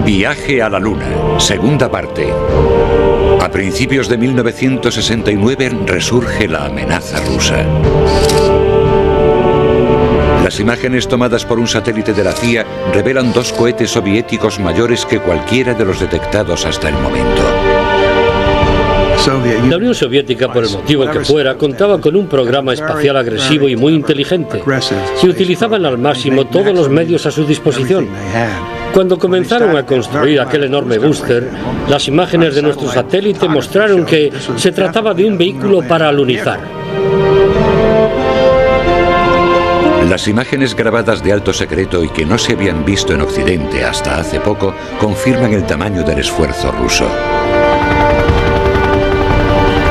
Viaje a la Luna, segunda parte. A principios de 1969 resurge la amenaza rusa. Las imágenes tomadas por un satélite de la CIA revelan 2 cohetes soviéticos mayores que cualquiera de los detectados hasta el momento. La Unión Soviética, por el motivo que fuera, contaba con un programa espacial agresivo y muy inteligente, y utilizaban al máximo todos los medios a su disposición. Cuando comenzaron a construir aquel enorme búster, las imágenes de nuestro satélite mostraron que se trataba de un vehículo para alunizar. Las imágenes grabadas de alto secreto y que no se habían visto en Occidente hasta hace poco confirman el tamaño del esfuerzo ruso.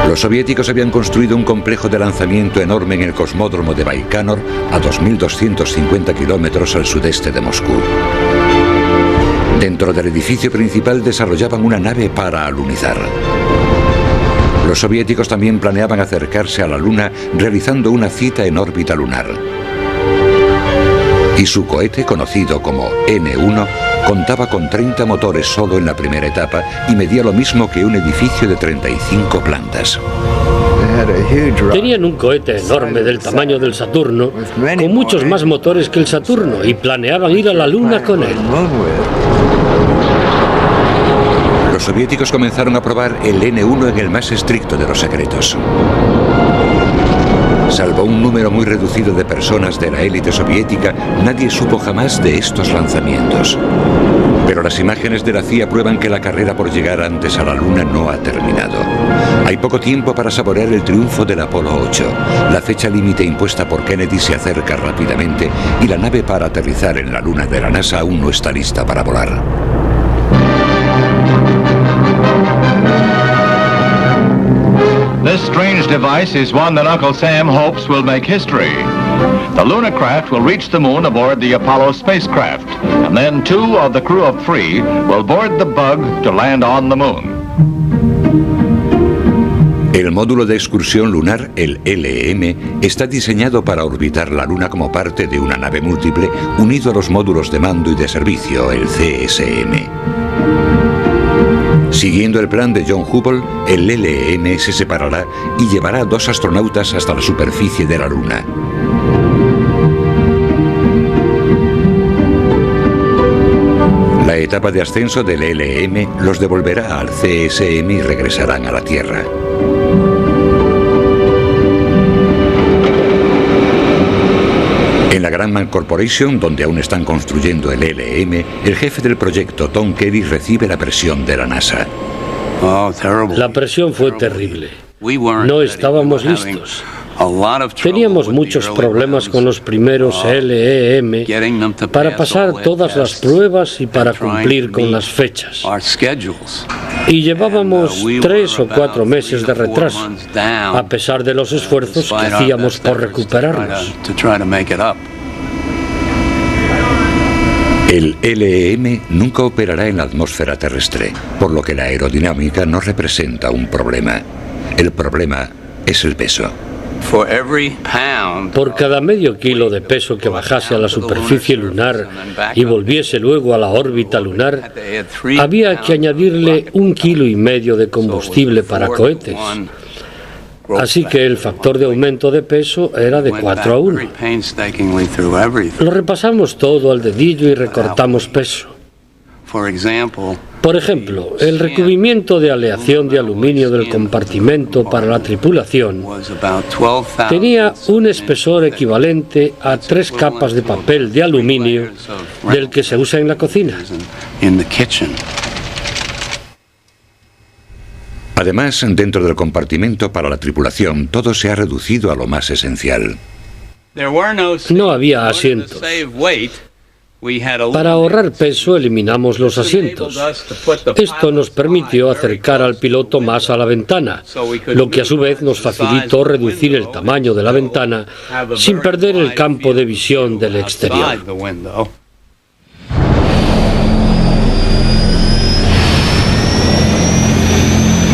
Los soviéticos habían construido un complejo de lanzamiento enorme en el cosmódromo de Baikonur, a 2.250 kilómetros al sudeste de Moscú. Dentro del edificio principal desarrollaban una nave para alunizar. Los soviéticos también planeaban acercarse a la Luna realizando una cita en órbita lunar. Y su cohete, conocido como N-1, contaba con 30 motores solo en la primera etapa y medía lo mismo que un edificio de 35 plantas. Tenían un cohete enorme del tamaño del Saturno, con muchos más motores que el Saturno, y planeaban ir a la Luna con él. Los soviéticos comenzaron a probar el N-1 en el más estricto de los secretos. Salvo un número muy reducido de personas de la élite soviética, nadie supo jamás de estos lanzamientos. Pero las imágenes de la CIA prueban que la carrera por llegar antes a la Luna no ha terminado. Hay poco tiempo para saborear el triunfo del Apolo 8. La fecha límite impuesta por Kennedy se acerca rápidamente y la nave para aterrizar en la Luna de la NASA aún no está lista para volar. This strange device is one that Uncle Sam hopes will make history. The Luna craft will reach the moon aboard the Apollo spacecraft, and then 2 of the crew of 3 will board the Bug to land on the moon. El módulo de excursión lunar, el LEM, está diseñado para orbitar la Luna como parte de una nave múltiple unido a los módulos de mando y de servicio, el CSM. Siguiendo el plan de John Hubble, el LEM se separará y llevará a 2 astronautas hasta la superficie de la Luna. La etapa de ascenso del LEM los devolverá al CSM y regresarán a la Tierra. En la Grumman Corporation, donde aún están construyendo el LEM, el jefe del proyecto, Tom Kelly, recibe la presión de la NASA. La presión fue terrible. No estábamos listos. Teníamos muchos problemas con los primeros LEM para pasar todas las pruebas y para cumplir con las fechas. Y llevábamos 3 o 4 meses de retraso, a pesar de los esfuerzos que hacíamos por recuperarlos. El LEM nunca operará en la atmósfera terrestre, por lo que la aerodinámica no representa un problema. El problema es el peso. Por cada medio kilo de peso que bajase a la superficie lunar y volviese luego a la órbita lunar, había que añadirle 1,5 kilos de combustible para cohetes. Así que el factor de aumento de peso era de 4:1. Lo repasamos todo al dedillo y recortamos peso. Por ejemplo, el recubrimiento de aleación de aluminio del compartimento para la tripulación tenía un espesor equivalente a 3 capas de papel de aluminio del que se usa en la cocina. Además, dentro del compartimento para la tripulación, todo se ha reducido a lo más esencial. No había asientos. Para ahorrar peso eliminamos los asientos. Esto nos permitió acercar al piloto más a la ventana, lo que a su vez nos facilitó reducir el tamaño de la ventana sin perder el campo de visión del exterior.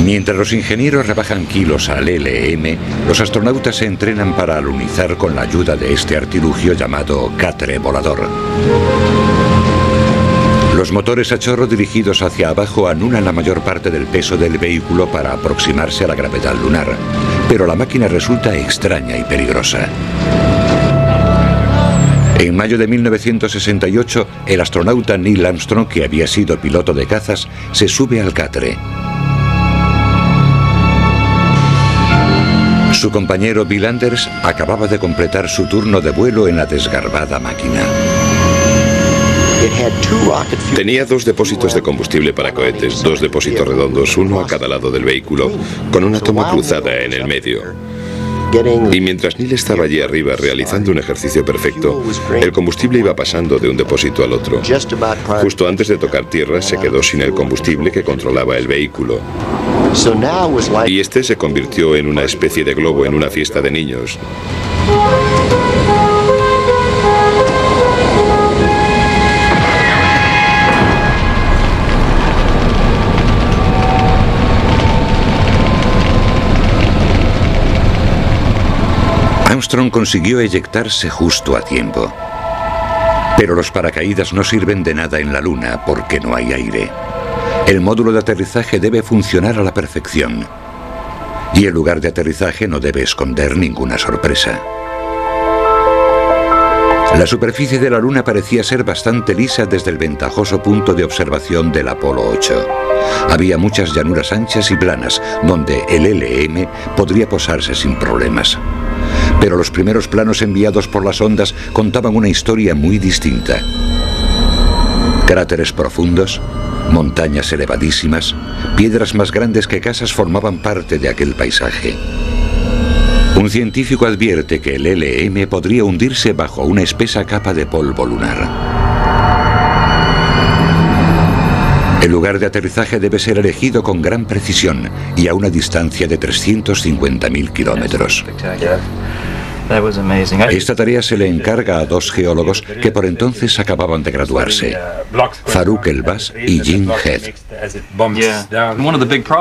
Mientras los ingenieros rebajan kilos al LEM, los astronautas se entrenan para alunizar con la ayuda de este artilugio llamado catre volador. Los Los motores a chorro dirigidos hacia abajo anulan la mayor parte del peso del vehículo para aproximarse a la gravedad lunar, pero la máquina resulta extraña y peligrosa. En mayo de 1968, el astronauta Neil Armstrong, que había sido piloto de cazas, se sube al catre. Su compañero Bill Anders acababa de completar su turno de vuelo en la desgarbada máquina. Tenía 2 depósitos de combustible para cohetes, 2 depósitos redondos, uno a cada lado del vehículo, con una toma cruzada en el medio. Y mientras Neil estaba allí arriba realizando un ejercicio perfecto, el combustible iba pasando de un depósito al otro. Justo antes de tocar tierra se quedó sin el combustible que controlaba el vehículo. Y este se convirtió en una especie de globo en una fiesta de niños. Armstrong consiguió eyectarse justo a tiempo. Pero los paracaídas no sirven de nada en la Luna porque no hay aire. El módulo de aterrizaje debe funcionar a la perfección. Y el lugar de aterrizaje no debe esconder ninguna sorpresa. La superficie de la Luna parecía ser bastante lisa desde el ventajoso punto de observación del Apolo 8. Había muchas llanuras anchas y planas, donde el LM podría posarse sin problemas. Pero los primeros planos enviados por las ondas contaban una historia muy distinta. Cráteres profundos, montañas elevadísimas, piedras más grandes que casas formaban parte de aquel paisaje. Un científico advierte que el LM podría hundirse bajo una espesa capa de polvo lunar. El lugar de aterrizaje debe ser elegido con gran precisión y a una distancia de 350.000 kilómetros. Esta tarea se le encarga a 2 geólogos que por entonces acababan de graduarse, Farouk Elbaz y Jim Head.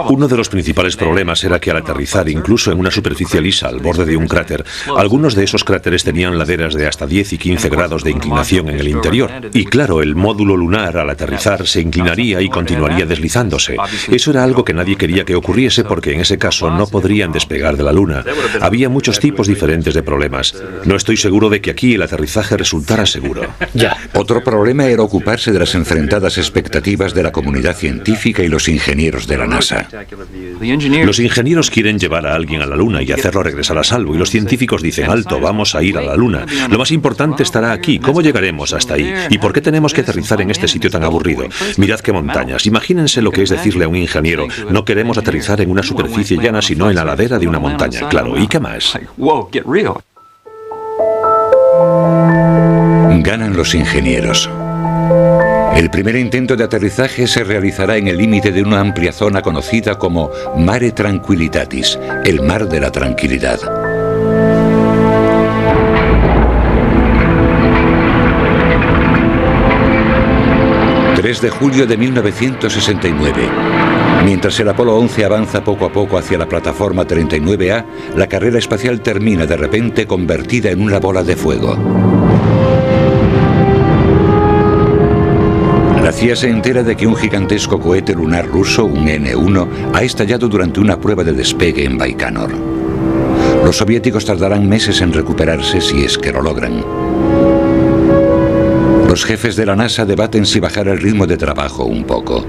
Uno de los principales problemas era que al aterrizar incluso en una superficie lisa al borde de un cráter, algunos de esos cráteres tenían laderas de hasta 10 y 15 grados de inclinación en el interior. Y claro, el módulo lunar al aterrizar se inclinaría y continuaría deslizándose. Eso era algo que nadie quería que ocurriese porque en ese caso no podrían despegar de la Luna. Había muchos tipos diferentes de problemas. No estoy seguro de que aquí el aterrizaje resultara seguro. Otro problema era ocuparse de las enfrentadas expectativas de la comunidad científica y los ingenieros de la NASA. Los ingenieros quieren llevar a alguien a la Luna y hacerlo regresar a salvo, y los científicos dicen, alto, vamos a ir a la Luna. Lo más importante estará aquí, ¿cómo llegaremos hasta ahí? ¿Y por qué tenemos que aterrizar en este sitio tan aburrido? Mirad qué montañas, imagínense lo que es decirle a un ingeniero, no queremos aterrizar en una superficie llana, sino en la ladera de una montaña. Claro, ¿y qué más? Ganan los ingenieros. El primer intento de aterrizaje se realizará en el límite de una amplia zona conocida como Mare Tranquillitatis, el mar de la tranquilidad. ...3 de julio de 1969... Mientras el Apolo 11 avanza poco a poco hacia la plataforma 39A, la carrera espacial termina de repente convertida en una bola de fuego. La CIA se entera de que un gigantesco cohete lunar ruso, un N-1, ha estallado durante una prueba de despegue en Baikonur. Los soviéticos tardarán meses en recuperarse si es que lo logran. Los jefes de la NASA debaten si bajar el ritmo de trabajo un poco.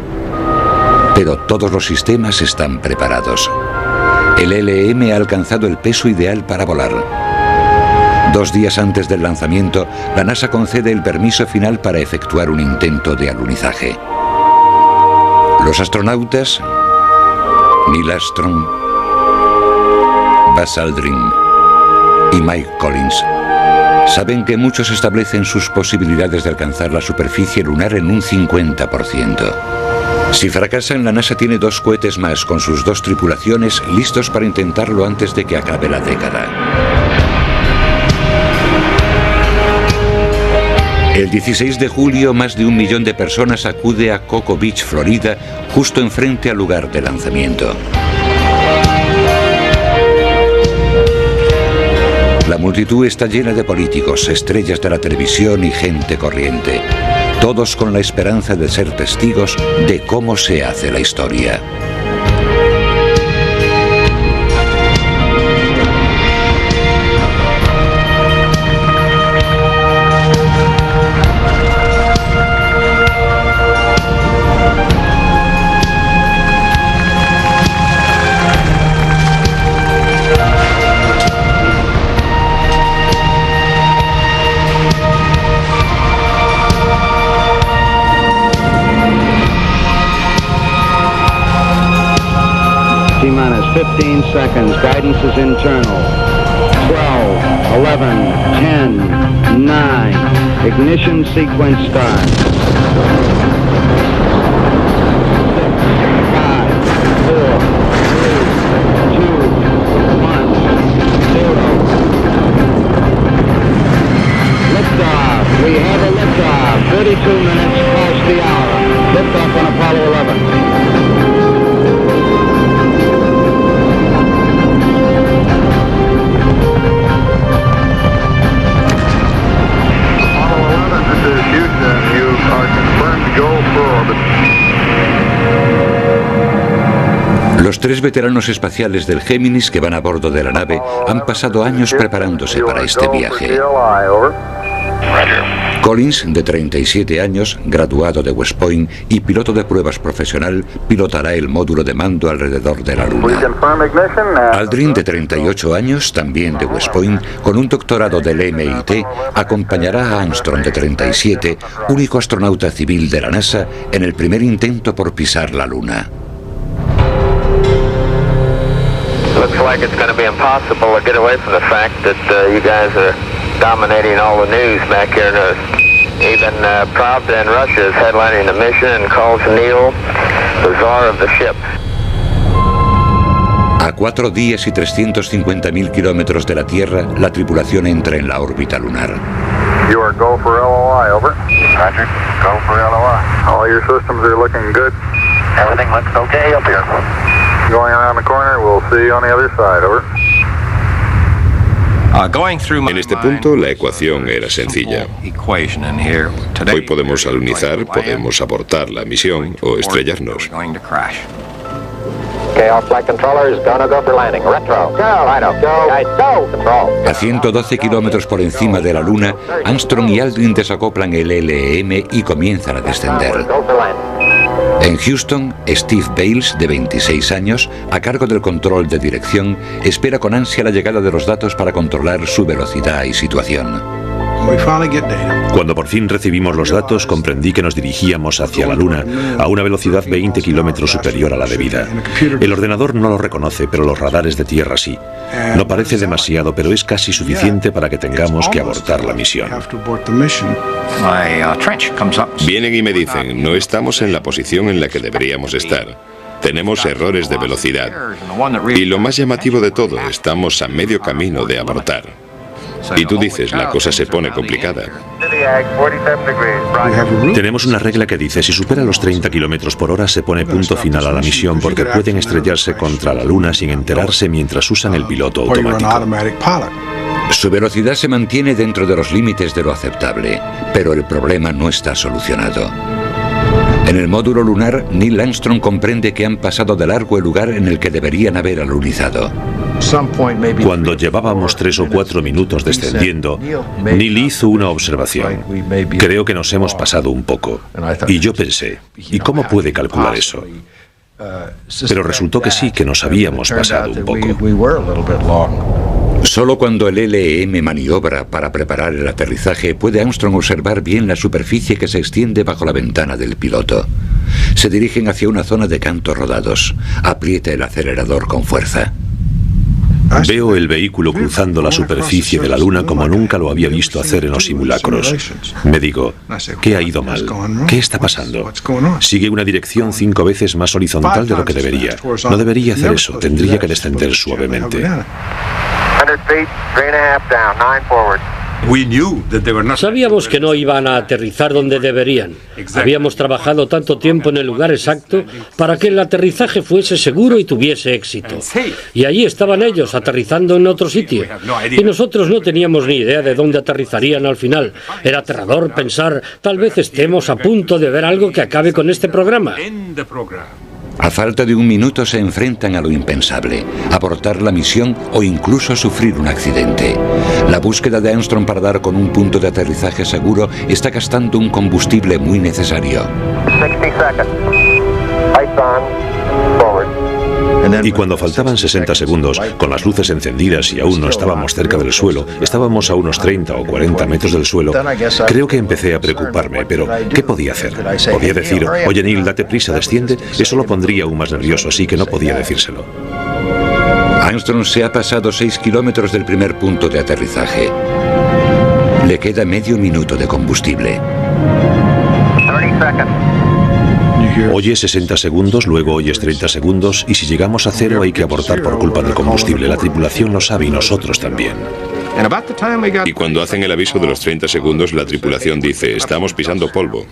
Pero todos los sistemas están preparados. El LM ha alcanzado el peso ideal para volar. 2 días antes del lanzamiento, la NASA concede el permiso final para efectuar un intento de alunizaje. Los astronautas, Neil Armstrong, Buzz Aldrin y Mike Collins, saben que muchos establecen sus posibilidades de alcanzar la superficie lunar en un 50%. Si fracasan, la NASA tiene 2 cohetes más con sus 2 tripulaciones listos para intentarlo antes de que acabe la década. El 16 de julio, más de 1 millón de personas acude a Cocoa Beach, Florida, justo enfrente al lugar de lanzamiento. La multitud está llena de políticos, estrellas de la televisión y gente corriente. todos con la esperanza de ser testigos de cómo se hace la historia. T-minus 15 seconds. Guidance is internal. 12, 11, 10, 9. Ignition sequence start. 6, 5, 4, 3, 2, 1, 0. Liftoff. We have a liftoff. 32 minutes past the hour. Liftoff on Apollo 11. Los 3 veteranos espaciales del Géminis que van a bordo de la nave han pasado años preparándose para este viaje. Collins, de 37 años, graduado de West Point y piloto de pruebas profesional, pilotará el módulo de mando alrededor de la Luna. Aldrin, de 38 años, también de West Point, con un doctorado del MIT, acompañará a Armstrong, de 37, único astronauta civil de la NASA, en el primer intento por pisar la Luna. Looks like it's going to be impossible to get away from the fact that you guys are dominating all the news back here. Even Pravda in Russia is headlining the mission and calls Neil the czar of the ship. A 4 días y 350.000 kilómetros de la Tierra, la tripulación entra en la órbita lunar. You are go for LOI, over. Roger, go for LOI. All your systems are looking good. Everything looks okay up here. Going around the corner, we'll see you on the other side, over. En este punto la ecuación era sencilla. Hoy podemos alunizar, podemos abortar la misión o estrellarnos. A 112 kilómetros por encima de la Luna, Armstrong y Aldrin desacoplan el LEM y comienzan a descender. En Houston, Steve Bales, de 26 años, a cargo del control de dirección, espera con ansia la llegada de los datos para controlar su velocidad y situación. Cuando por fin recibimos los datos, comprendí que nos dirigíamos hacia la Luna a una velocidad 20 kilómetros superior a la debida. El ordenador no lo reconoce, pero los radares de tierra sí. No parece demasiado, pero es casi suficiente para que tengamos que abortar la misión. Vienen y me dicen, no estamos en la posición en la que deberíamos estar. Tenemos errores de velocidad. Y lo más llamativo de todo, estamos a medio camino de abortar. Y tú dices, la cosa se pone complicada. Tenemos una regla que dice, si supera los 30 kilómetros por hora se pone punto final a la misión porque pueden estrellarse contra la Luna sin enterarse mientras usan el piloto automático. Su velocidad se mantiene dentro de los límites de lo aceptable, pero el problema no está solucionado. En el módulo lunar, Neil Armstrong comprende que han pasado de largo el lugar en el que deberían haber alunizado. Cuando llevábamos 3 o 4 minutos descendiendo, Neil hizo una observación. Creo que nos hemos pasado un poco. Y yo pensé, ¿y cómo puede calcular eso? Pero resultó que sí, que nos habíamos pasado un poco. Solo cuando el LEM maniobra para preparar el aterrizaje puede Armstrong observar bien la superficie que se extiende bajo la ventana del piloto. Se dirigen hacia una zona de cantos rodados. Aprieta el acelerador con fuerza. Veo el vehículo cruzando la superficie de la Luna como nunca lo había visto hacer en los simulacros. Me digo, ¿qué ha ido mal? ¿Qué está pasando? Sigue una dirección 5 veces más horizontal de lo que debería. No debería hacer eso, tendría que descender suavemente. Sabíamos que no iban a aterrizar donde deberían. Habíamos trabajado tanto tiempo en el lugar exacto para que el aterrizaje fuese seguro y tuviese éxito. Y allí estaban ellos, aterrizando en otro sitio. Y nosotros no teníamos ni idea de dónde aterrizarían al final. Era aterrador pensar, tal vez estemos a punto de ver algo que acabe con este programa. A falta de un minuto se enfrentan a lo impensable, abortar la misión o incluso sufrir un accidente. La búsqueda de Armstrong para dar con un punto de aterrizaje seguro está gastando un combustible muy necesario. 60 seconds. Lights on. Forward. Y cuando faltaban 60 segundos, con las luces encendidas y aún no estábamos cerca del suelo, estábamos a unos 30 o 40 metros del suelo, creo que empecé a preocuparme, pero ¿qué podía hacer? Podía decir, oye Neil, date prisa, desciende, eso lo pondría aún más nervioso, así que no podía decírselo. Armstrong se ha pasado 6 kilómetros del primer punto de aterrizaje. Le queda medio minuto de combustible. 30 seconds. Oyes 60 segundos, luego oyes 30 segundos y si llegamos a cero hay que abortar por culpa del combustible. La tripulación lo sabe y nosotros también. Y cuando hacen el aviso de los 30 segundos, la tripulación dice, estamos pisando polvo.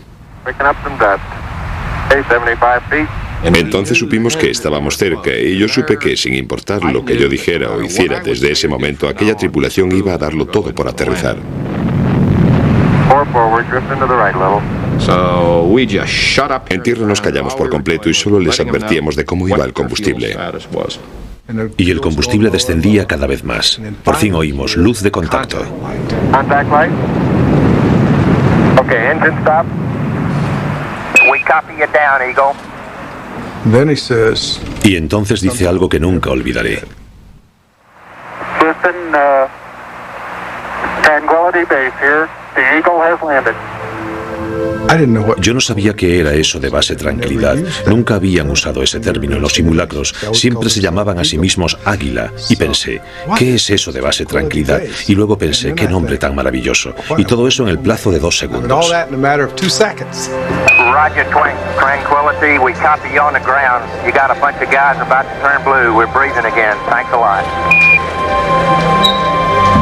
Entonces supimos que estábamos cerca y yo supe que sin importar lo que yo dijera o hiciera desde ese momento, aquella tripulación iba a darlo todo por aterrizar. En tierra nos callamos por completo y solo les advertíamos de cómo iba el combustible. Y el combustible descendía cada vez más. Por fin oímos luz de contacto. Contact light. Okay, engine stop. We copy you down, Eagle. Y entonces dice algo que nunca olvidaré. Houston, Tranquility Base here. The Eagle has landed. Yo no sabía qué era eso de base tranquilidad. Nunca habían usado ese término en los simulacros. Siempre se llamaban a sí mismos Águila. Y pensé, ¿qué es eso de base tranquilidad? Y luego pensé, qué nombre tan maravilloso. Y todo eso en el plazo de 2 segundos. Roger, Tranquility, we copy you on the ground. You got a bunch of guys about to turn blue. We're breathing again. Thanks a lot.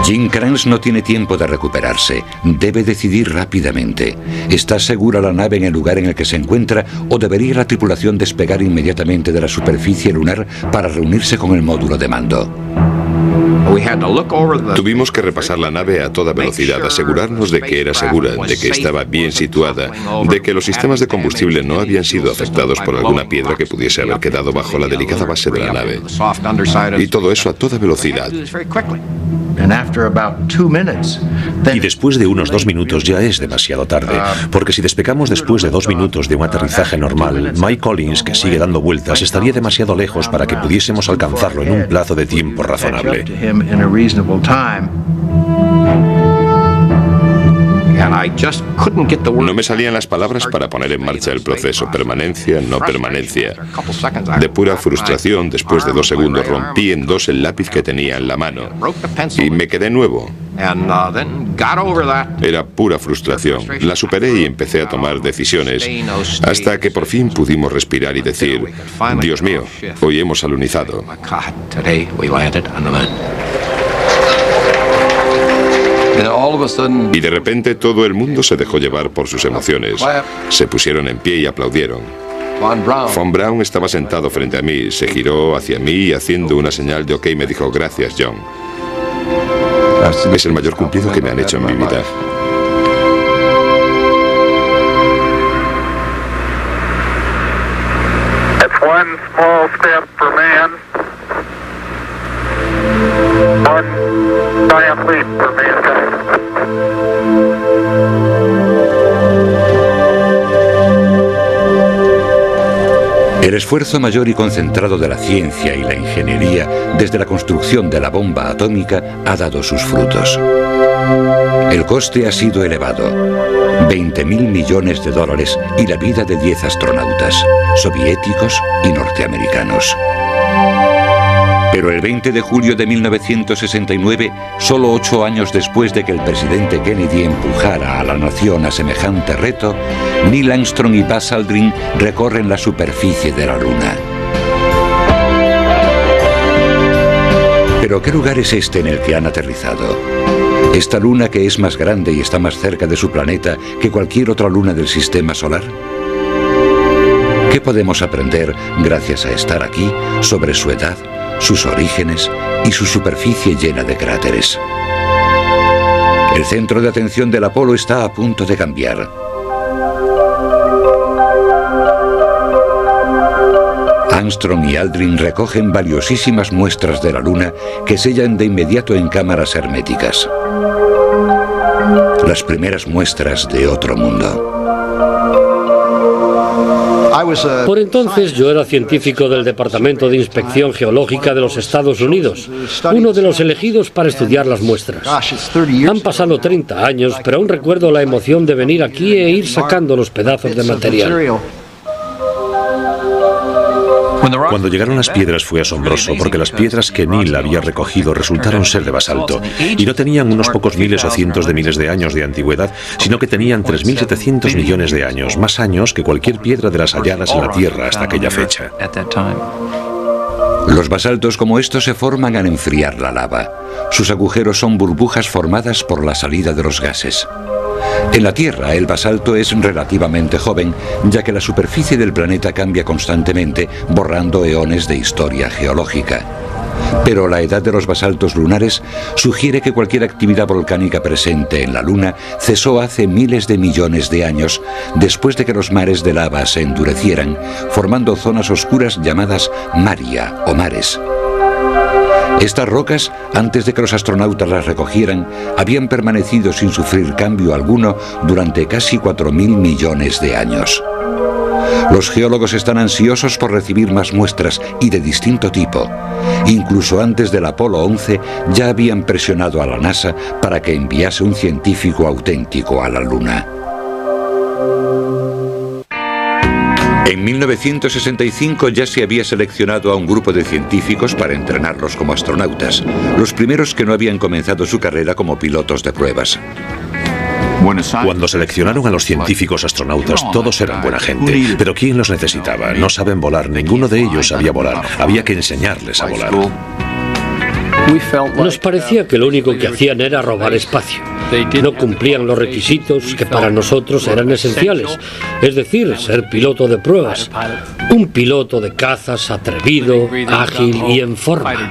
Jim Kranz no tiene tiempo de recuperarse. Debe decidir rápidamente. ¿Está segura la nave en el lugar en el que se encuentra o debería la tripulación despegar inmediatamente de la superficie lunar para reunirse con el módulo de mando? Tuvimos que repasar la nave a toda velocidad, asegurarnos de que era segura, de que estaba bien situada, de que los sistemas de combustible no habían sido afectados por alguna piedra que pudiese haber quedado bajo la delicada base de la nave. Y todo eso a toda velocidad. Y después de unos 2 minutos ya es demasiado tarde, porque si despegamos después de 2 minutos de un aterrizaje normal, Mike Collins, que sigue dando vueltas, estaría demasiado lejos para que pudiésemos alcanzarlo en un plazo de tiempo razonable. No me salían las palabras para poner en marcha el proceso. Permanencia, no permanencia. De pura frustración, después de 2 segundos, rompí en 2 el lápiz que tenía en la mano. Y me quedé nuevo. Era pura frustración. La superé y empecé a tomar decisiones, hasta que por fin pudimos respirar y decir, Dios mío, hoy hemos alunizado. Y de repente todo el mundo se dejó llevar por sus emociones. Se pusieron en pie y aplaudieron. Von Braun estaba sentado frente a mí, se giró hacia mí y haciendo una señal de ok me dijo, gracias John. Es el mayor cumplido que me han hecho en mi vida. It's one small step for man, one giant leap for mankind. El esfuerzo mayor y concentrado de la ciencia y la ingeniería desde la construcción de la bomba atómica ha dado sus frutos. El coste ha sido elevado, 20.000 millones de dólares y la vida de 10 astronautas, soviéticos y norteamericanos. Pero el 20 de julio de 1969, solo 8 años después de que el presidente Kennedy empujara a la nación a semejante reto, Neil Armstrong y Buzz Aldrin recorren la superficie de la Luna. ¿Pero qué lugar es este en el que han aterrizado? ¿Esta luna que es más grande y está más cerca de su planeta que cualquier otra luna del sistema solar? ¿Qué podemos aprender gracias a estar aquí sobre su edad, sus orígenes y su superficie llena de cráteres? El centro de atención del Apolo está a punto de cambiar. Armstrong y Aldrin recogen valiosísimas muestras de la Luna que sellan de inmediato en cámaras herméticas. Las primeras muestras de otro mundo. Por entonces yo era científico del Departamento de Inspección Geológica de los Estados Unidos, uno de los elegidos para estudiar las muestras. Han pasado 30 años, pero aún recuerdo la emoción de venir aquí e ir sacando los pedazos de material. Cuando llegaron las piedras fue asombroso, porque las piedras que Neil había recogido resultaron ser de basalto, y no tenían unos pocos miles o cientos de miles de años de antigüedad, sino que tenían 3.700 millones de años, más años que cualquier piedra de las halladas en la Tierra hasta aquella fecha. Los basaltos como estos se forman al enfriar la lava. Sus agujeros son burbujas formadas por la salida de los gases. En la Tierra, el basalto es relativamente joven, ya que la superficie del planeta cambia constantemente, borrando eones de historia geológica. Pero la edad de los basaltos lunares sugiere que cualquier actividad volcánica presente en la Luna cesó hace miles de millones de años, después de que los mares de lava se endurecieran, formando zonas oscuras llamadas maria o mares. Estas rocas, antes de que los astronautas las recogieran, habían permanecido sin sufrir cambio alguno durante casi 4.000 millones de años. Los geólogos están ansiosos por recibir más muestras y de distinto tipo. Incluso antes del Apolo 11 ya habían presionado a la NASA para que enviase un científico auténtico a la Luna. En 1965 ya se había seleccionado a un grupo de científicos para entrenarlos como astronautas, los primeros que no habían comenzado su carrera como pilotos de pruebas. Cuando seleccionaron a los científicos astronautas, todos eran buena gente, pero ¿quién los necesitaba? No saben volar, ninguno de ellos sabía volar, había que enseñarles a volar. Nos parecía que lo único que hacían era robar espacio. No cumplían los requisitos que para nosotros eran esenciales, es decir, ser piloto de pruebas. Un piloto de cazas atrevido, ágil y en forma.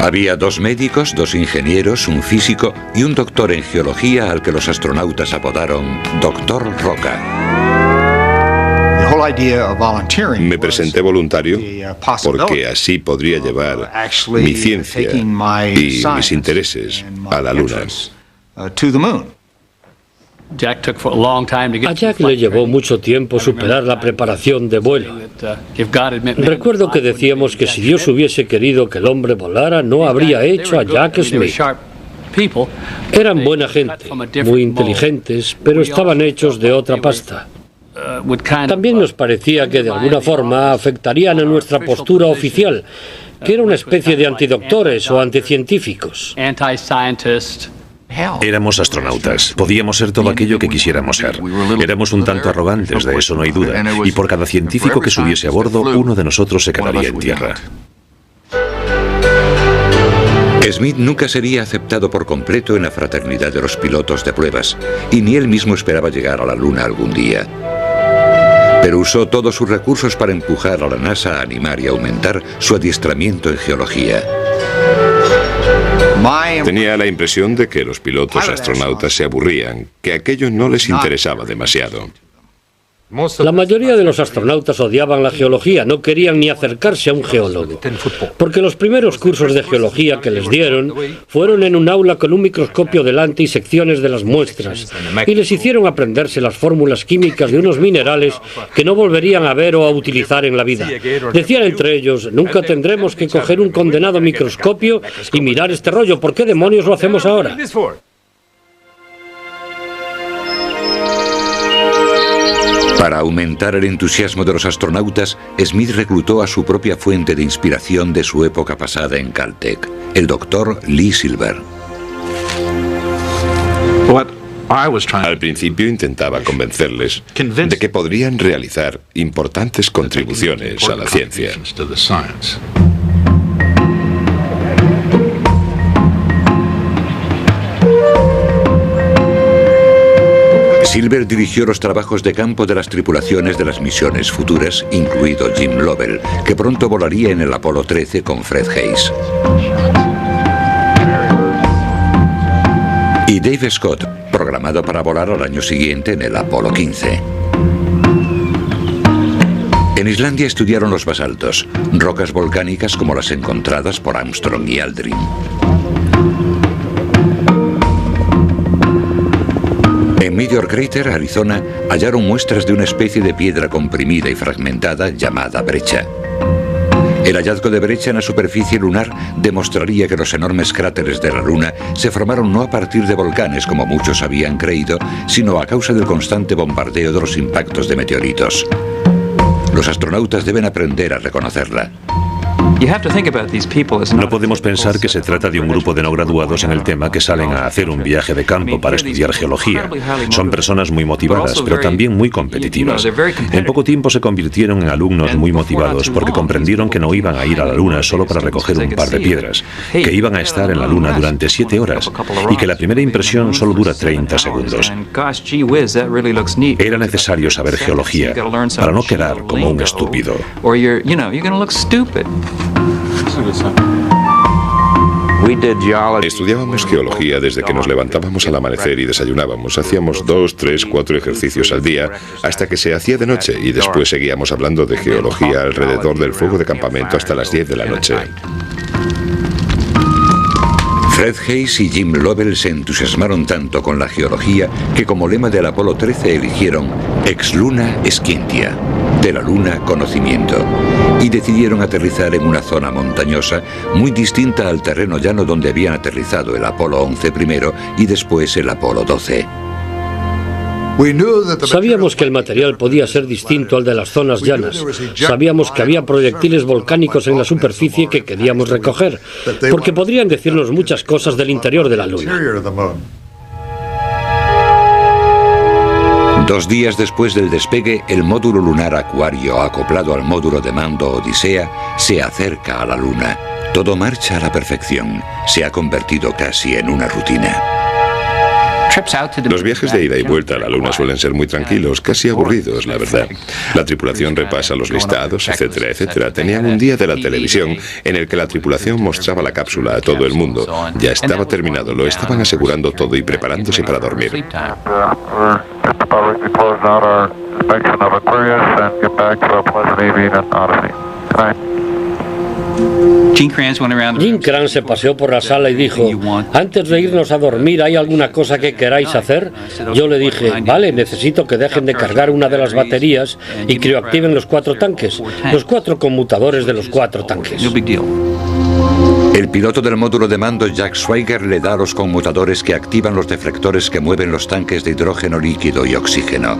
Había 2 médicos, 2 ingenieros, un físico y un doctor en geología al que los astronautas apodaron Doctor Roca. Me presenté voluntario porque así podría llevar mi ciencia y mis intereses a la Luna. A Jack le llevó mucho tiempo superar la preparación de vuelo. Recuerdo que decíamos que si Dios hubiese querido que el hombre volara, no habría hecho a Jack Smith. Eran buena gente, muy inteligentes, pero estaban hechos de otra pasta. También nos parecía que de alguna forma afectarían a nuestra postura oficial, que era una especie de antidoctores o anticientíficos. Éramos astronautas, podíamos ser todo aquello que quisiéramos ser. Éramos un tanto arrogantes, de eso no hay duda, y por cada científico que subiese a bordo, uno de nosotros se quedaría en tierra. Smith nunca sería aceptado por completo en la fraternidad de los pilotos de pruebas, y ni él mismo esperaba llegar a la Luna algún día. Pero usó todos sus recursos para empujar a la NASA a animar y aumentar su adiestramiento en geología. Tenía la impresión de que los pilotos astronautas se aburrían, que aquello no les interesaba demasiado. La mayoría de los astronautas odiaban la geología, no querían ni acercarse a un geólogo. Porque los primeros cursos de geología que les dieron fueron en un aula con un microscopio delante y secciones de las muestras, y les hicieron aprenderse las fórmulas químicas de unos minerales que no volverían a ver o a utilizar en la vida. Decían entre ellos, nunca tendremos que coger un condenado microscopio y mirar este rollo, ¿por qué demonios lo hacemos ahora? Para aumentar el entusiasmo de los astronautas, Smith reclutó a su propia fuente de inspiración de su época pasada en Caltech, el doctor Lee Silver. Al principio intentaba convencerles de que podrían realizar importantes contribuciones a la ciencia. Silver dirigió los trabajos de campo de las tripulaciones de las misiones futuras, incluido Jim Lovell, que pronto volaría en el Apolo 13 con Fred Haise. Y Dave Scott, programado para volar al año siguiente en el Apolo 15. En Islandia estudiaron los basaltos, rocas volcánicas como las encontradas por Armstrong y Aldrin. En Meteor Crater, Arizona, hallaron muestras de una especie de piedra comprimida y fragmentada llamada brecha. El hallazgo de brecha en la superficie lunar demostraría que los enormes cráteres de la Luna se formaron no a partir de volcanes, como muchos habían creído, sino a causa del constante bombardeo de los impactos de meteoritos. Los astronautas deben aprender a reconocerla. No podemos pensar que se trata de un grupo de no graduados en el tema que salen a hacer un viaje de campo para estudiar geología. Son personas muy motivadas, pero también muy competitivas. En poco tiempo se convirtieron en alumnos muy motivados porque comprendieron que no iban a ir a la Luna solo para recoger un par de piedras, que iban a estar en la Luna durante 7 horas y que la primera impresión solo dura 30 segundos. Era necesario saber geología para no quedar como un estúpido. Estudiábamos geología desde que nos levantábamos al amanecer y desayunábamos. Hacíamos 2, 3, 4 ejercicios al día hasta que se hacía de noche y después seguíamos hablando de geología alrededor del fuego de campamento hasta las 10 de la noche. Fred Haise y Jim Lovell se entusiasmaron tanto con la geología que como lema del Apolo 13 eligieron Ex Luna Scientia, de la Luna conocimiento, y decidieron aterrizar en una zona montañosa muy distinta al terreno llano donde habían aterrizado el Apolo 11 primero y después el Apolo 12. Sabíamos que el material podía ser distinto al de las zonas llanas. Sabíamos que había proyectiles volcánicos en la superficie que queríamos recoger, porque podrían decirnos muchas cosas del interior de la Luna. 2 días después del despegue, el módulo lunar Acuario, acoplado al módulo de mando Odisea, se acerca a la Luna. Todo marcha a la perfección. Se ha convertido casi en una rutina. Los viajes de ida y vuelta a la Luna suelen ser muy tranquilos, casi aburridos, la verdad. La tripulación repasa los listados, etcétera, etcétera. Tenían un día de la televisión en el que la tripulación mostraba la cápsula a todo el mundo. Ya estaba terminado, lo estaban asegurando todo y preparándose para dormir. Jim Kranz se paseó por la sala y dijo: antes de irnos a dormir, ¿hay alguna cosa que queráis hacer? Yo le dije: vale, necesito que dejen de cargar una de las baterías y crioactiven los 4 tanques, los 4 conmutadores de los 4 tanques. El piloto del módulo de mando, Jack Swigert, le da a los conmutadores que activan los deflectores que mueven los tanques de hidrógeno líquido y oxígeno.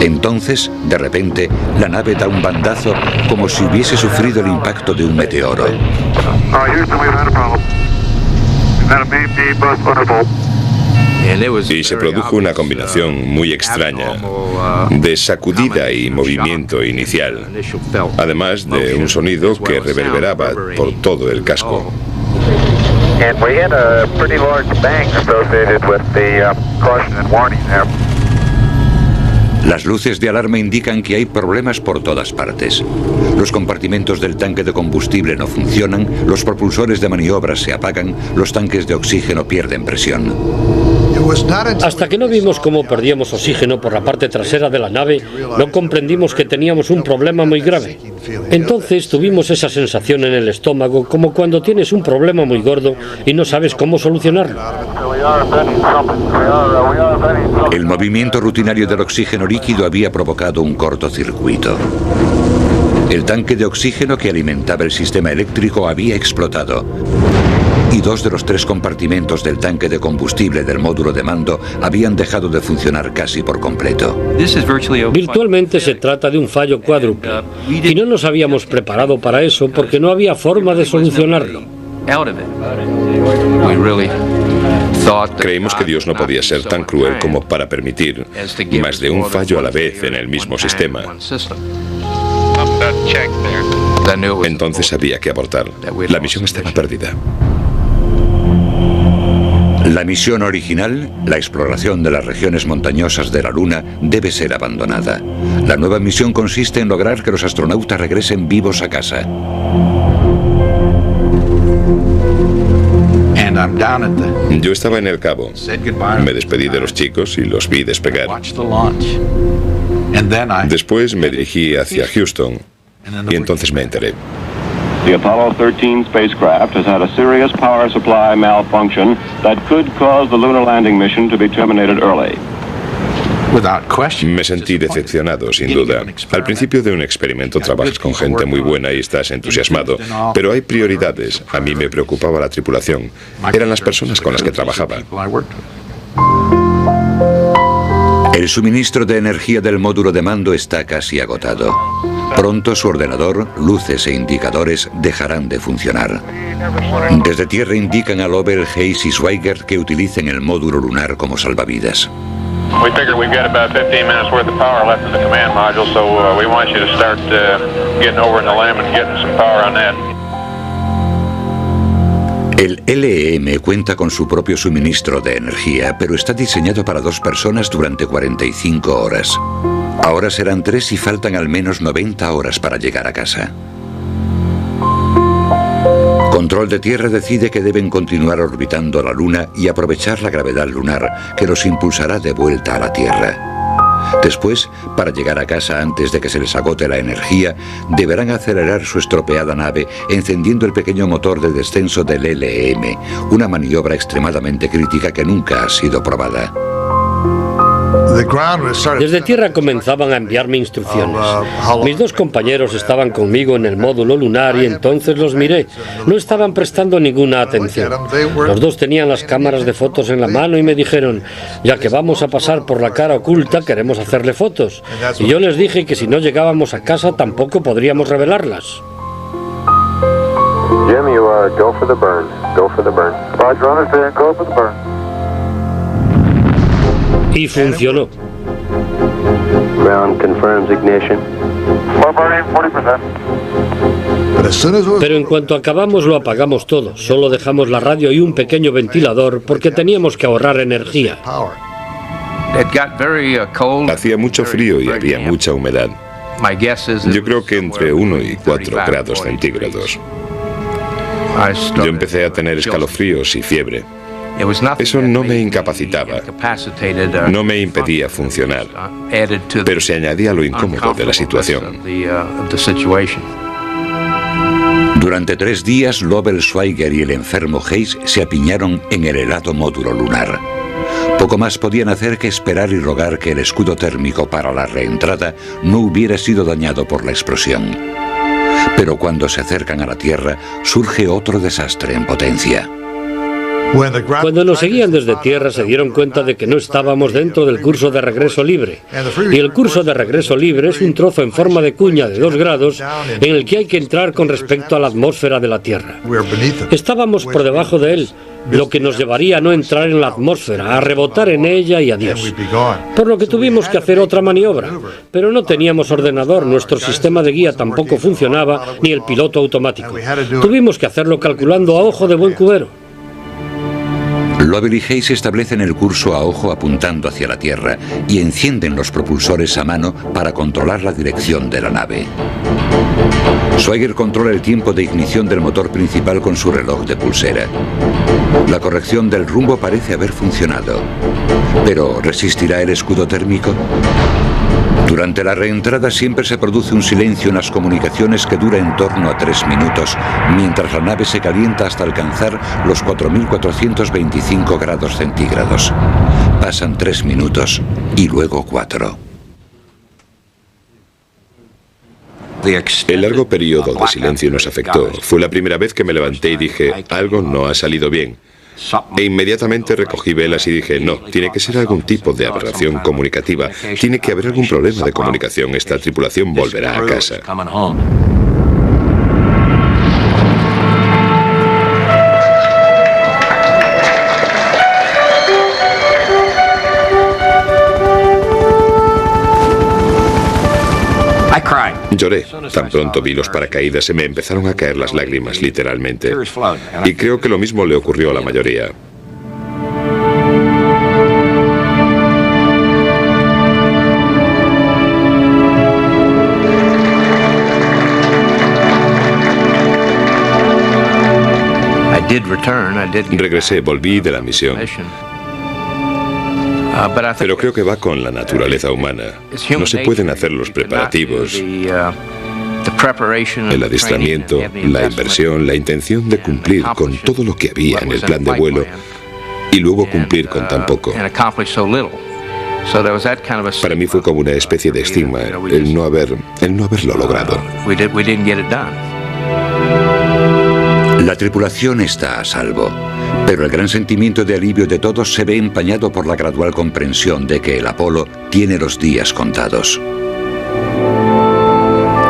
Entonces, de repente, la nave da un bandazo como si hubiese sufrido el impacto de un meteoro. Y se produjo una combinación muy extraña de sacudida y movimiento inicial, además de un sonido que reverberaba por todo el casco. Las luces de alarma indican que hay problemas por todas partes. Los compartimentos del tanque de combustible no funcionan, los propulsores de maniobra se apagan, los tanques de oxígeno pierden presión. Hasta que no vimos cómo perdíamos oxígeno por la parte trasera de la nave, no comprendimos que teníamos un problema muy grave. Entonces tuvimos esa sensación en el estómago, como cuando tienes un problema muy gordo y no sabes cómo solucionarlo. El movimiento rutinario del oxígeno líquido había provocado un cortocircuito. El tanque de oxígeno que alimentaba el sistema eléctrico había explotado. Y 2 de los 3 compartimentos del tanque de combustible del módulo de mando habían dejado de funcionar casi por completo. Virtualmente se trata de un fallo cuádruple, y no nos habíamos preparado para eso porque no había forma de solucionarlo. Creímos que Dios no podía ser tan cruel como para permitir más de un fallo a la vez en el mismo sistema. Entonces había que abortar. La misión estaba perdida. La misión original, la exploración de las regiones montañosas de la Luna, debe ser abandonada. La nueva misión consiste en lograr que los astronautas regresen vivos a casa. Yo estaba en el Cabo. Me despedí de los chicos y los vi despegar. Después me dirigí hacia Houston y entonces me enteré. The Apollo 13 spacecraft has had a serious power supply malfunction that could cause the lunar landing mission to be terminated early. Me sentí decepcionado, sin duda. Al principio de un experimento trabajas con gente muy buena y estás entusiasmado, pero hay prioridades. A mí me preocupaba la tripulación. Eran las personas con las que trabajaba. El suministro de energía del módulo de mando está casi agotado. Pronto su ordenador, luces e indicadores dejarán de funcionar. Desde tierra indican a Lovell, Hayes y Swigert que utilicen el módulo lunar como salvavidas. We figure we've got about 15 minutes worth of power left in the command module, so we want you to start getting over in the LEM and getting some power on that. El LEM cuenta con su propio suministro de energía, pero está diseñado para 2 personas durante 45 horas. Ahora serán 3 y faltan al menos 90 horas para llegar a casa. Control de Tierra decide que deben continuar orbitando la Luna y aprovechar la gravedad lunar, que los impulsará de vuelta a la Tierra. Después, para llegar a casa antes de que se les agote la energía, deberán acelerar su estropeada nave encendiendo el pequeño motor de descenso del LEM, una maniobra extremadamente crítica que nunca ha sido probada. Desde tierra comenzaban a enviarme instrucciones. Mis 2 compañeros estaban conmigo en el módulo lunar y entonces los miré. No estaban prestando ninguna atención. Los 2 tenían las cámaras de fotos en la mano y me dijeron, ya que vamos a pasar por la cara oculta, queremos hacerle fotos. Y yo les dije que si no llegábamos a casa tampoco podríamos revelarlas. Jim, you go for the burn. Go for the burn. Roger, understand. Go for the burn. Y funcionó. Ground confirms ignition. Burning 40%. Pero en cuanto acabamos lo apagamos todo. Solo dejamos la radio y un pequeño ventilador porque teníamos que ahorrar energía. Hacía mucho frío y había mucha humedad. Yo creo que entre 1 y 4 grados centígrados. Yo empecé a tener escalofríos y fiebre. Eso no me incapacitaba, no me impedía funcionar, pero se añadía lo incómodo de la situación. Durante 3 días, Lovell, Swigert y el enfermo Hayes se apiñaron en el helado módulo lunar. Poco más podían hacer que esperar y rogar que el escudo térmico para la reentrada no hubiera sido dañado por la explosión. Pero cuando se acercan a la Tierra, surge otro desastre en potencia. Cuando nos seguían desde tierra se dieron cuenta de que no estábamos dentro del curso de regreso libre. Y el curso de regreso libre es un trozo en forma de cuña de 2 grados en el que hay que entrar con respecto a la atmósfera de la Tierra. Estábamos por debajo de él, lo que nos llevaría a no entrar en la atmósfera, a rebotar en ella y adiós. Por lo que tuvimos que hacer otra maniobra. Pero no teníamos ordenador, nuestro sistema de guía tampoco funcionaba, ni el piloto automático. Tuvimos que hacerlo calculando a ojo de buen cubero. Lovell y Hayes establecen el curso a ojo apuntando hacia la Tierra y encienden los propulsores a mano para controlar la dirección de la nave. Swigert controla el tiempo de ignición del motor principal con su reloj de pulsera. La corrección del rumbo parece haber funcionado. ¿Pero resistirá el escudo térmico? Durante la reentrada siempre se produce un silencio en las comunicaciones que dura en torno a 3 minutos, mientras la nave se calienta hasta alcanzar los 4.425 grados centígrados. Pasan 3 minutos y luego 4. El largo periodo de silencio nos afectó. Fue la primera vez que me levanté y dije, algo no ha salido bien. E inmediatamente recogí velas y dije, no, tiene que ser algún tipo de aberración comunicativa. Tiene que haber algún problema de comunicación. Esta tripulación volverá a casa. Lloré. Tan pronto vi los paracaídas se me empezaron a caer las lágrimas, literalmente. Y creo que lo mismo le ocurrió a la mayoría. Regresé, volví de la misión. Pero creo que va con la naturaleza humana. No se pueden hacer los preparativos, el adiestramiento, la inversión, la intención de cumplir con todo lo que había en el plan de vuelo y luego cumplir con tan poco. Para mí fue como una especie de estigma el no haberlo logrado. La tripulación está a salvo, pero el gran sentimiento de alivio de todos se ve empañado por la gradual comprensión de que el Apolo tiene los días contados.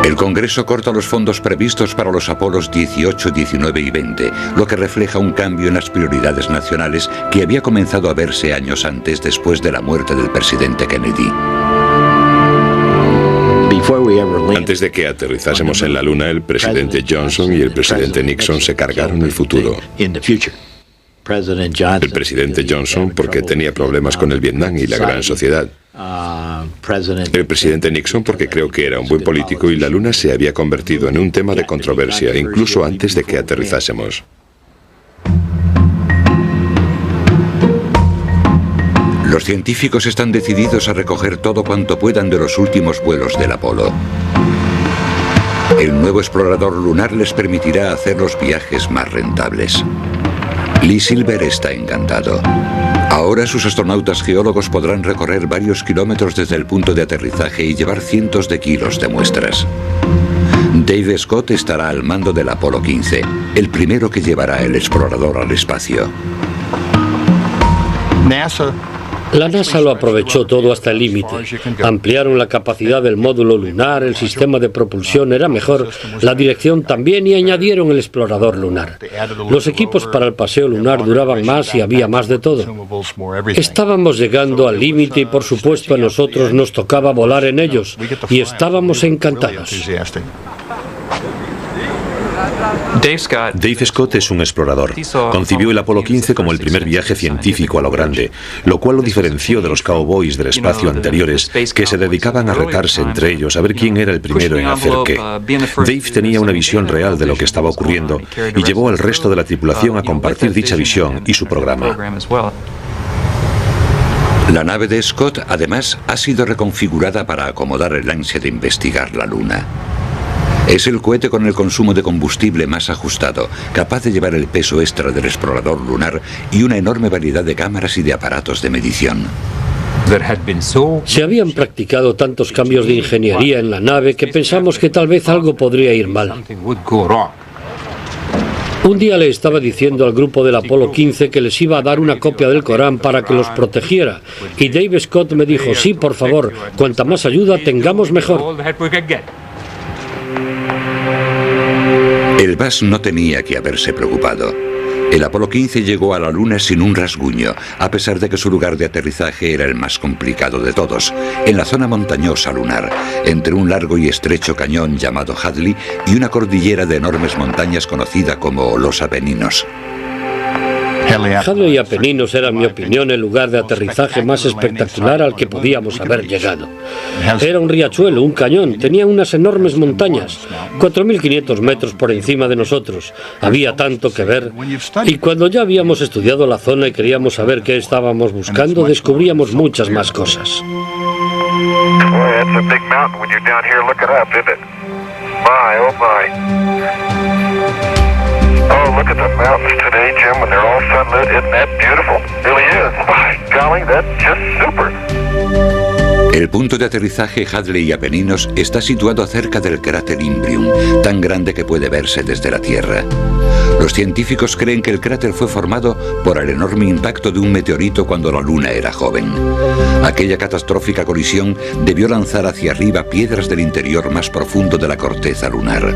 El Congreso corta los fondos previstos para los Apolos 18, 19 y 20, lo que refleja un cambio en las prioridades nacionales que había comenzado a verse años antes, después de la muerte del presidente Kennedy. Antes de que aterrizásemos en la Luna, el presidente Johnson y el presidente Nixon se cargaron el futuro. El presidente Johnson porque tenía problemas con el Vietnam y la gran sociedad. El presidente Nixon porque creo que era un buen político y la Luna se había convertido en un tema de controversia, incluso antes de que aterrizásemos. Los científicos están decididos a recoger todo cuanto puedan de los últimos vuelos del Apolo. El nuevo explorador lunar les permitirá hacer los viajes más rentables. Lee Silver está encantado. Ahora sus astronautas geólogos podrán recorrer varios kilómetros desde el punto de aterrizaje y llevar cientos de kilos de muestras. Dave Scott estará al mando del Apolo 15, el primero que llevará el explorador al espacio. La NASA lo aprovechó todo hasta el límite. Ampliaron la capacidad del módulo lunar, el sistema de propulsión era mejor, la dirección también, y añadieron el explorador lunar. Los equipos para el paseo lunar duraban más y había más de todo. Estábamos llegando al límite y por supuesto a nosotros nos tocaba volar en ellos y estábamos encantados. Dave Scott es un explorador. Concibió el Apolo 15 como el primer viaje científico a lo grande, lo cual lo diferenció de los cowboys del espacio anteriores, que se dedicaban a retarse entre ellos a ver quién era el primero en hacer qué. Dave tenía una visión real de lo que estaba ocurriendo y llevó al resto de la tripulación a compartir dicha visión y su programa. La nave de Scott, además, ha sido reconfigurada para acomodar el ansia de investigar la Luna. Es el cohete con el consumo de combustible más ajustado, capaz de llevar el peso extra del explorador lunar y una enorme variedad de cámaras y de aparatos de medición. Se habían practicado tantos cambios de ingeniería en la nave que pensamos que tal vez algo podría ir mal. Un día le estaba diciendo al grupo del Apolo 15 que les iba a dar una copia del Corán para que los protegiera, y Dave Scott me dijo: sí, por favor, cuanta más ayuda tengamos mejor. El BAS no tenía que haberse preocupado. El Apolo 15 llegó a la Luna sin un rasguño, a pesar de que su lugar de aterrizaje era el más complicado de todos, en la zona montañosa lunar, entre un largo y estrecho cañón llamado Hadley y una cordillera de enormes montañas conocida como los Apeninos. Hadley y Apeninos era, en mi opinión, el lugar de aterrizaje más espectacular al que podíamos haber llegado. Era un riachuelo, un cañón, tenía unas enormes montañas, 4.500 metros por encima de nosotros. Había tanto que ver, y cuando ya habíamos estudiado la zona y queríamos saber qué estábamos buscando, descubríamos muchas más cosas. Oh, look at the mountains today, Jim, when they're all sunlit. Isn't that beautiful? It really is. By golly, that's just super. El punto de aterrizaje Hadley y Apeninos está situado cerca del cráter Imbrium, tan grande que puede verse desde la Tierra. Los científicos creen que el cráter fue formado por el enorme impacto de un meteorito cuando la Luna era joven. Aquella catastrófica colisión debió lanzar hacia arriba piedras del interior más profundo de la corteza lunar.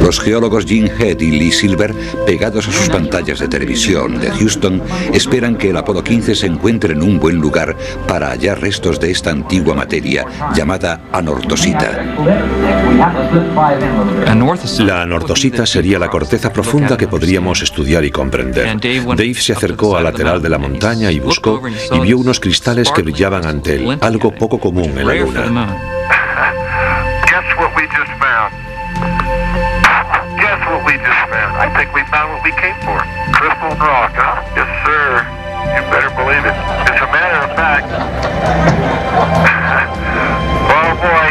Los geólogos Jim Head y Lee Silver, pegados a sus pantallas de televisión de Houston, esperan que el Apolo 15 se encuentre en un buen lugar para hallar restos de esta antigua materia llamada anortosita. La anortosita sería la corteza profunda que podríamos estudiar y comprender. Dave se acercó al lateral de la montaña y buscó, y vio unos cristales que brillaban ante él, algo poco común en la Luna. what we just found. I think we found what we came for. Crystal and rock, huh? Yes, sir. You better believe it. As a matter of fact, oh boy,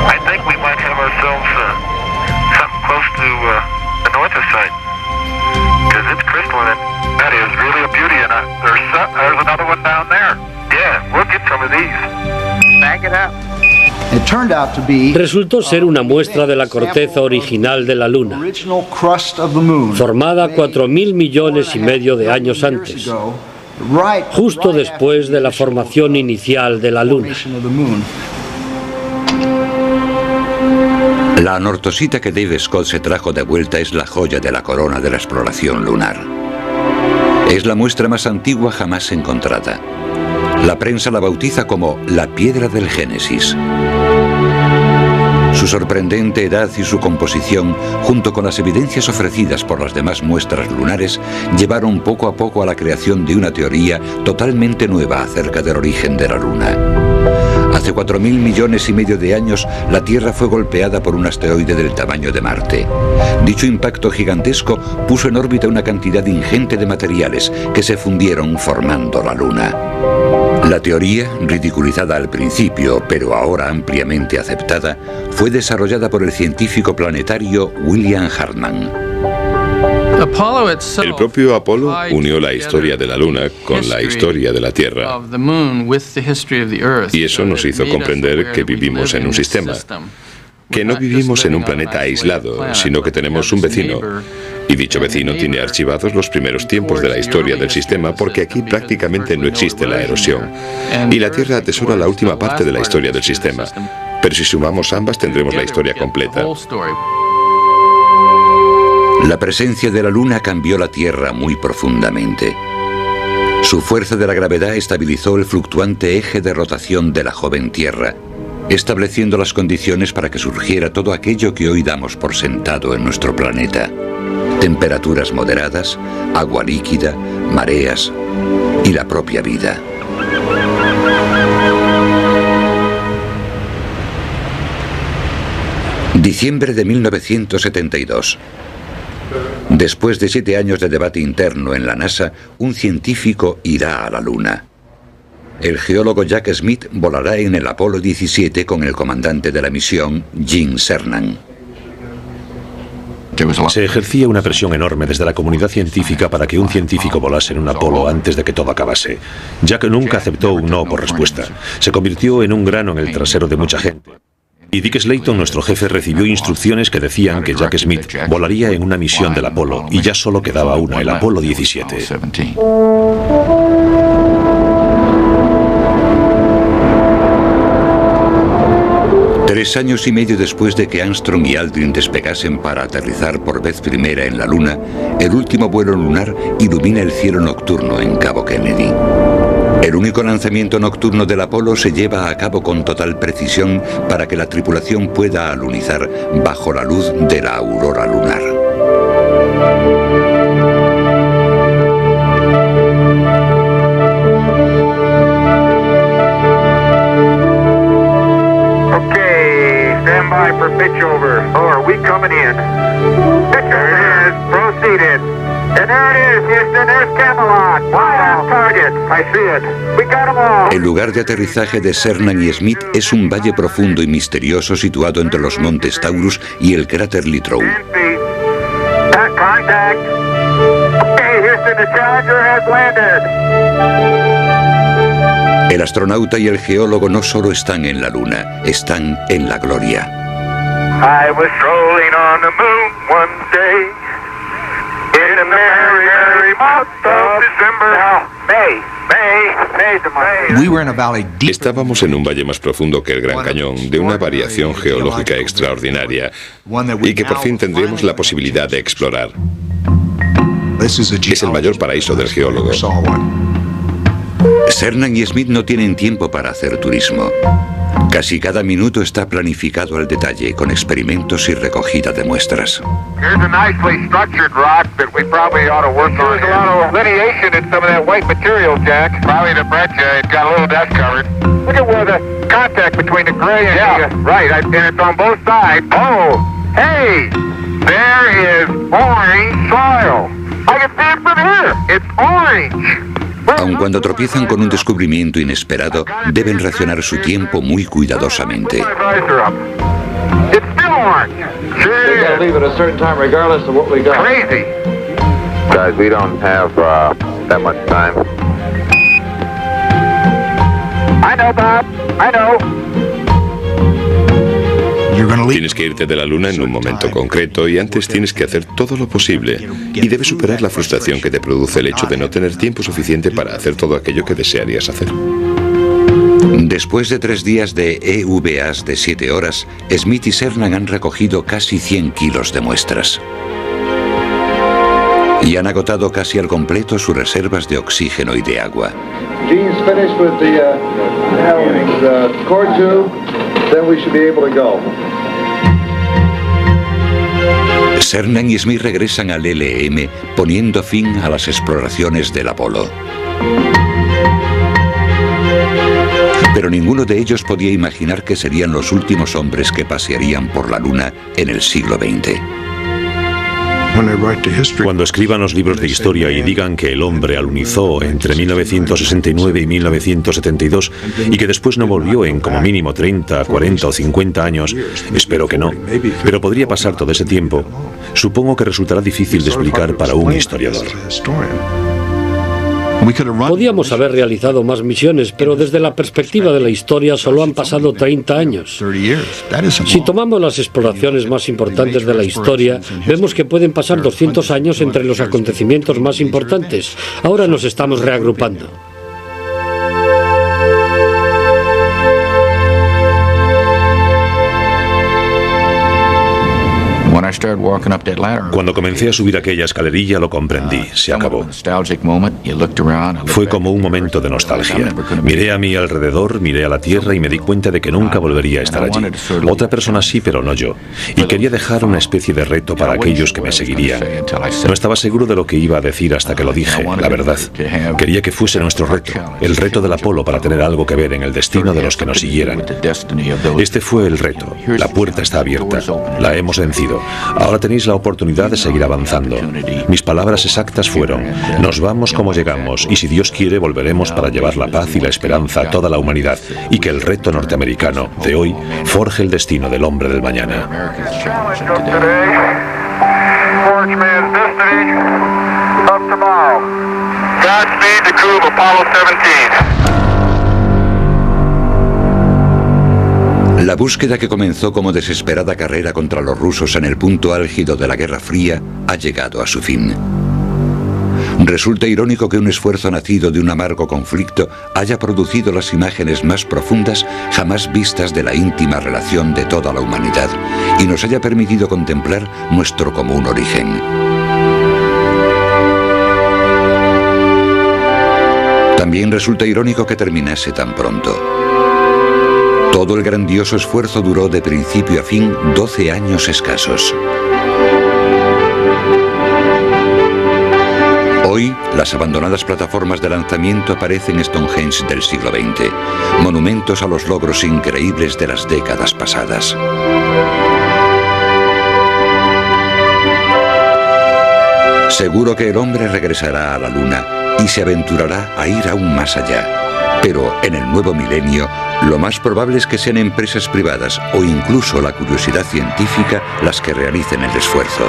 I think we might have ourselves something close to anorthosite. Because it's crystalline. That is really a beauty, and there's another one down there. Yeah, we'll get some of these. Back it up. Resultó ser una muestra de la corteza original de la Luna, formada 4.000 millones y medio de años antes, justo después de la formación inicial de la Luna. La anortosita que Dave Scott se trajo de vuelta es la joya de la corona de la exploración lunar. Es la muestra más antigua jamás encontrada. La prensa la bautiza como la piedra del Génesis. Su sorprendente edad y su composición, junto con las evidencias ofrecidas por las demás muestras lunares, llevaron poco a poco a la creación de una teoría totalmente nueva acerca del origen de la Luna. Hace 4.000 millones y medio de años, la Tierra fue golpeada por un asteroide del tamaño de Marte. Dicho impacto gigantesco puso en órbita una cantidad ingente de materiales que se fundieron formando la Luna. La teoría, ridiculizada al principio, pero ahora ampliamente aceptada, fue desarrollada por el científico planetario William Hartmann. El propio Apolo unió la historia de la Luna con la historia de la Tierra. Y eso nos hizo comprender que vivimos en un sistema, que no vivimos en un planeta aislado, sino que tenemos un vecino. Y dicho vecino tiene archivados los primeros tiempos de la historia del sistema, porque aquí prácticamente no existe la erosión. Y la Tierra atesora la última parte de la historia del sistema. Pero si sumamos ambas tendremos la historia completa. La presencia de la Luna cambió la Tierra muy profundamente. Su fuerza de la gravedad estabilizó el fluctuante eje de rotación de la joven Tierra, estableciendo las condiciones para que surgiera todo aquello que hoy damos por sentado en nuestro planeta. Temperaturas moderadas, agua líquida, mareas y la propia vida. Diciembre de 1972. Después de 7 años de debate interno en la NASA, un científico irá a la Luna. El geólogo Jack Smith volará en el Apolo 17 con el comandante de la misión, Gene Cernan. Se ejercía una presión enorme desde la comunidad científica para que un científico volase en un Apolo antes de que todo acabase. Jack nunca aceptó un no por respuesta. Se convirtió en un grano en el trasero de mucha gente. Y Dick Slayton, nuestro jefe, recibió instrucciones que decían que Jack Smith volaría en una misión del Apolo, y ya solo quedaba una, el Apolo 17. Tres años y medio después de que Armstrong y Aldrin despegasen para aterrizar por vez primera en la Luna, el último vuelo lunar ilumina el cielo nocturno en Cabo Kennedy. El único lanzamiento nocturno del Apolo se lleva a cabo con total precisión para que la tripulación pueda alunizar bajo la luz de la aurora lunar. Okay, stand by for pitch over. Oh, are we coming in? There it is, proceeded. And there it is, Houston, there's Camelot. Wow, target, I see it. We got them all. El lugar de aterrizaje de Cernan y Smith es un valle profundo y misterioso situado entre los montes Taurus y el cráter Littrow. Contact. Okay, Houston, the Challenger has landed. El astronauta y el geólogo no solo están en la Luna, están en la gloria. I was strolling on the moon one day. In the merry, merry month of December. Estábamos en un valle más profundo que el Gran Cañón, de una variación geológica extraordinaria, y que por fin tendremos la posibilidad de explorar. Es el mayor paraíso del geólogo. Cernan y Smith no tienen tiempo para hacer turismo. Casi cada minuto está planificado al detalle, con experimentos y recogida de muestras. Here's a nicely structured rock that we probably ought to work on. There's a lot of lineation in some of that white material, Jack. Probably the breccia, it's got a little dust covered. Look at where the contact between the gray and the... right, and it's on both sides. Oh, hey! There is orange soil. I can see it from here. It's orange. Aun cuando tropiezan con un descubrimiento inesperado, deben racionar su tiempo muy cuidadosamente. It's still orange. Sure is. Leave it a certain time regardless of what we got. Crazy. Guys, we don't have that much time. I know, Bob. I know. Tienes que irte de la Luna en un momento concreto y antes tienes que hacer todo lo posible. Y debes superar la frustración que te produce el hecho de no tener tiempo suficiente para hacer todo aquello que desearías hacer. Después de 3 días de EVAs de 7 horas, Smith y Cernan han recogido casi 100 kilos de muestras. Y han agotado casi al completo sus reservas de oxígeno y de agua. Gene's finished with the core tube, then we should be able to go. Cernan y Smith regresan al LM, poniendo fin a las exploraciones del Apolo. Pero ninguno de ellos podía imaginar que serían los últimos hombres que pasearían por la Luna en el siglo XX. Cuando escriban los libros de historia y digan que el hombre alunizó entre 1969 y 1972 y que después no volvió en como mínimo 30, 40 o 50 años, espero que no, pero podría pasar todo ese tiempo, supongo que resultará difícil de explicar para un historiador. Podíamos haber realizado más misiones, pero desde la perspectiva de la historia solo han pasado 30 años. Si tomamos las exploraciones más importantes de la historia, vemos que pueden pasar 200 años entre los acontecimientos más importantes. Ahora nos estamos reagrupando. Cuando comencé a subir aquella escalerilla lo comprendí, se acabó. Fue como un momento de nostalgia. Miré a mi alrededor, miré a la Tierra y me di cuenta de que nunca volvería a estar allí. Otra persona sí, pero no yo. Y quería dejar una especie de reto para aquellos que me seguirían. No estaba seguro de lo que iba a decir hasta que lo dije, la verdad. Quería que fuese nuestro reto, el reto del Apolo para tener algo que ver en el destino de los que nos siguieran. Este fue el reto. La puerta está abierta. La hemos vencido. Ahora tenéis la oportunidad de seguir avanzando. Mis palabras exactas fueron: nos vamos como llegamos y si Dios quiere volveremos para llevar la paz y la esperanza a toda la humanidad y que el reto norteamericano de hoy forje el destino del hombre del mañana. Godspeed the crew of Apollo 17. La búsqueda que comenzó como desesperada carrera contra los rusos en el punto álgido de la Guerra Fría ha llegado a su fin. Resulta irónico que un esfuerzo nacido de un amargo conflicto haya producido las imágenes más profundas jamás vistas de la íntima relación de toda la humanidad y nos haya permitido contemplar nuestro común origen. También resulta irónico que terminase tan pronto. Todo el grandioso esfuerzo duró de principio a fin 12 años escasos. Hoy, las abandonadas plataformas de lanzamiento aparecen Stonehenge del siglo XX, monumentos a los logros increíbles de las décadas pasadas. Seguro que el hombre regresará a la Luna y se aventurará a ir aún más allá. Pero en el nuevo milenio, lo más probable es que sean empresas privadas o incluso la curiosidad científica las que realicen el esfuerzo.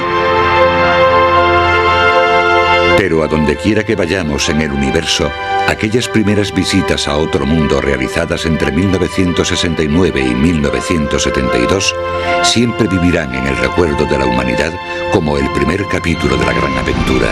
Pero a donde quiera que vayamos en el universo, aquellas primeras visitas a otro mundo realizadas entre 1969 y 1972 siempre vivirán en el recuerdo de la humanidad como el primer capítulo de la gran aventura.